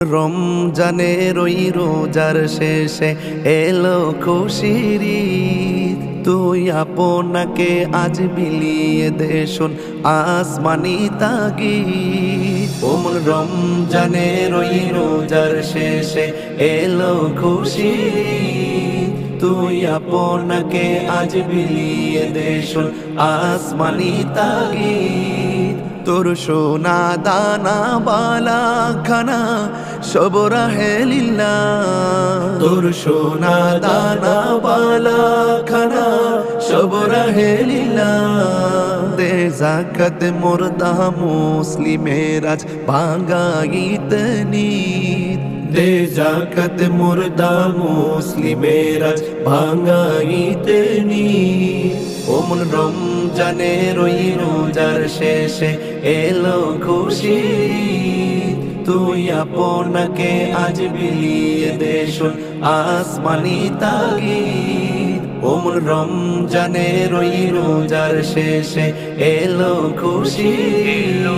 রমজানের ওই রোজার শেষে এলো খুশির ঈদ। তুই আপনাকে আজ বিলিয়ে দে শোন আসমানি তাগিদ। রমজানের ওই রোজার শেষে এলো খুশির ঈদ। তুই আপনাকে আজ বিলিয়ে দে শোন আসমানি তাগিদ। তোর সোনা দানা বালা খানা সব রাহে লিল্লাহ। তোর সোনা দানা বালা খানা সব রাহে লিল্লাহ। দে যাকাত মুর্দা মুসলিমের আজ ভাঙাইত নিদ। দে যাকাত মুর্দা মুসলিমের আজ ভাঙাইত নিদ। রমজানের ওই রোজার শেষে এলো খুশির। তুই আপনাকে আজ বিলিয়ে দে শোন আসমানি তাগিদ। রমজানের ওই রোজার শেষে এলো খুশির।